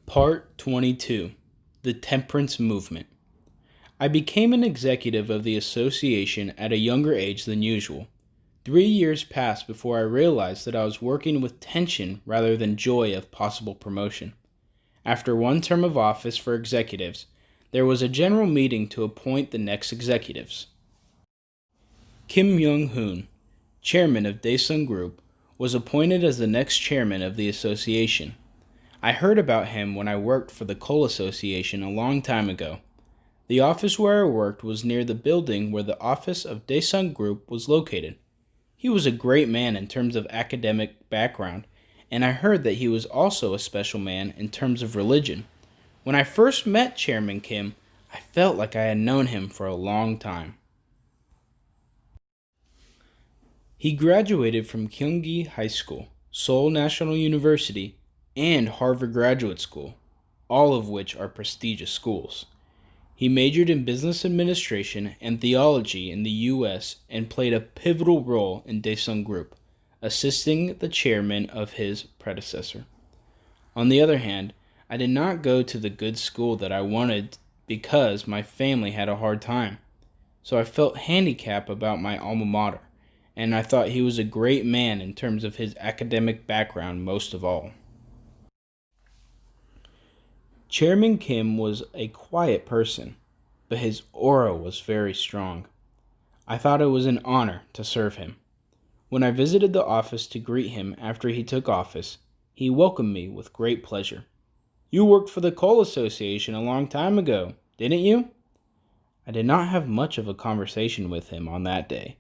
Part 22: The Temperance Movement. I became an executive of the association at a younger age than usual. 3 years passed before I realized that I was working with tension rather than joy of possible promotion. After one term of office for executives, there was a general meeting to appoint the next executives. Kim Young-hoon, chairman of Daesung Group, was appointed as the next chairman of the association. I heard about him when I worked for the Coal Association a long time ago. The office where I worked was near the building where the office of Daesung Group was located. He was a great man in terms of academic background, and I heard that he was also a special man in terms of religion. When I first met Chairman Kim, I felt like I had known him for a long time. He graduated from Kyungi High School, Seoul National University, and Harvard Graduate School, all of which are prestigious schools. He majored in business administration and theology in the U.S. and played a pivotal role in Daesung Group, assisting the chairman of his predecessor. On the other hand, I did not go to the good school that I wanted because my family had a hard time, so I felt handicapped about my alma mater, and I thought he was a great man in terms of his academic background most of all. Chairman Kim was a quiet person, but his aura was very strong. I thought it was an honor to serve him. When I visited the office to greet him after he took office, he welcomed me with great pleasure. "You worked for the Coal Association a long time ago, didn't you?" I did not have much of a conversation with him on that day,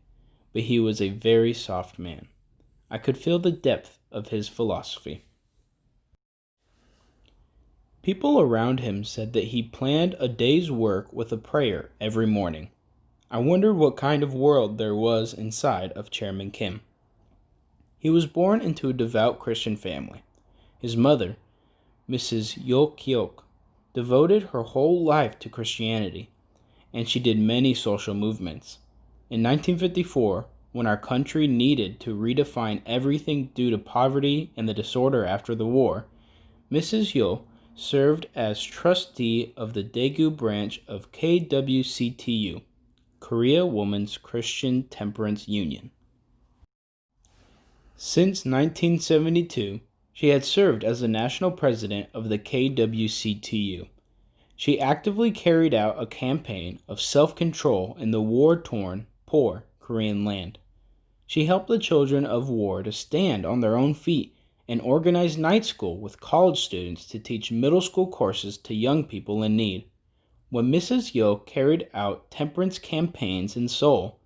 but he was a very soft man. I could feel the depth of his philosophy. People around him said that he planned a day's work with a prayer every morning. I wondered what kind of world there was inside of Chairman Kim. He was born into a devout Christian family. His mother, Mrs. Yo-kyok, devoted her whole life to Christianity, and she did many social movements. In 1954, when our country needed to redefine everything due to poverty and the disorder after the war, Mrs. Yo served as trustee of the Daegu branch of KWCTU, Korea Women's Christian Temperance Union. Since 1972, she had served as the national president of the KWCTU. She actively carried out a campaign of self-control in the war-torn, poor Korean land. She helped the children of war to stand on their own feet and organized night school with college students to teach middle school courses to young people in need. When Mrs. Yo carried out temperance campaigns in Seoul,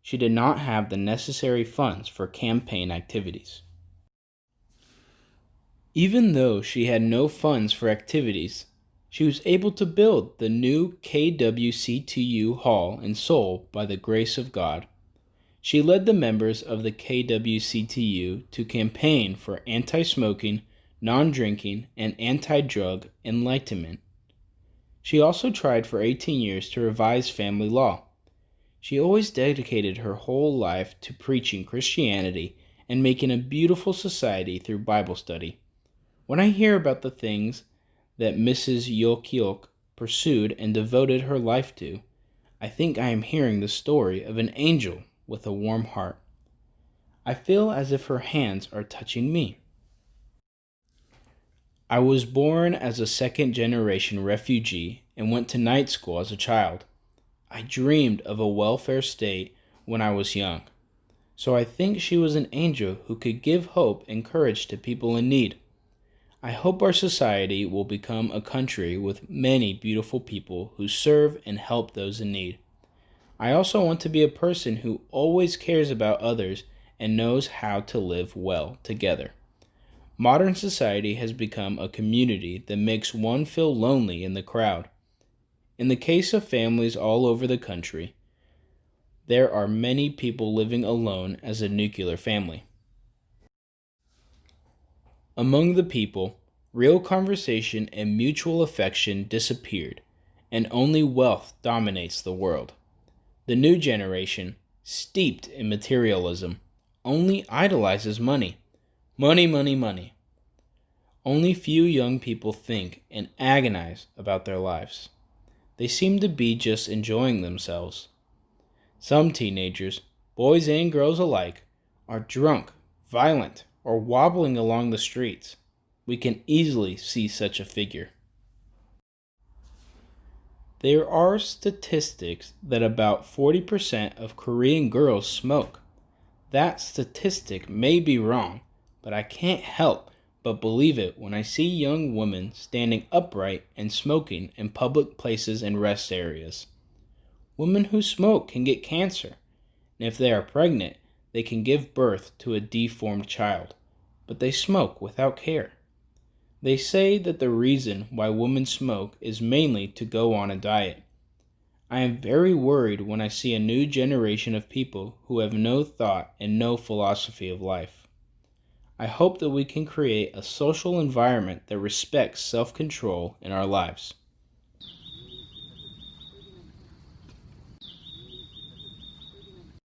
she did not have the necessary funds for campaign activities. Even though she had no funds for activities, she was able to build the new KWCTU Hall in Seoul by the grace of God. She led the members of the KWCTU to campaign for anti-smoking, non-drinking, and anti-drug enlightenment. She also tried for 18 years to revise family law. She always dedicated her whole life to preaching Christianity and making a beautiful society through Bible study. When I hear about the things that Mrs. Yo-kyok pursued and devoted her life to, I think I am hearing the story of an angel with a warm heart. I feel as if her hands are touching me. I was born as a second-generation refugee and went to night school as a child. I dreamed of a welfare state when I was young, so I think she was an angel who could give hope and courage to people in need. I hope our society will become a country with many beautiful people who serve and help those in need. I also want to be a person who always cares about others and knows how to live well together. Modern society has become a community that makes one feel lonely in the crowd. In the case of families all over the country, there are many people living alone as a nuclear family. Among the people, real conversation and mutual affection disappeared, and only wealth dominates the world. The new generation, steeped in materialism, only idolizes money. Money, money, money. Only few young people think and agonize about their lives. They seem to be just enjoying themselves. Some teenagers, boys and girls alike, are drunk, violent, or wobbling along the streets. We can easily see such a figure. There are statistics that about 40% of Korean girls smoke. That statistic may be wrong, but I can't help but believe it when I see young women standing upright and smoking in public places and rest areas. Women who smoke can get cancer, and if they are pregnant, they can give birth to a deformed child, but they smoke without care. They say that the reason why women smoke is mainly to go on a diet. I am very worried when I see a new generation of people who have no thought and no philosophy of life. I hope that we can create a social environment that respects self-control in our lives.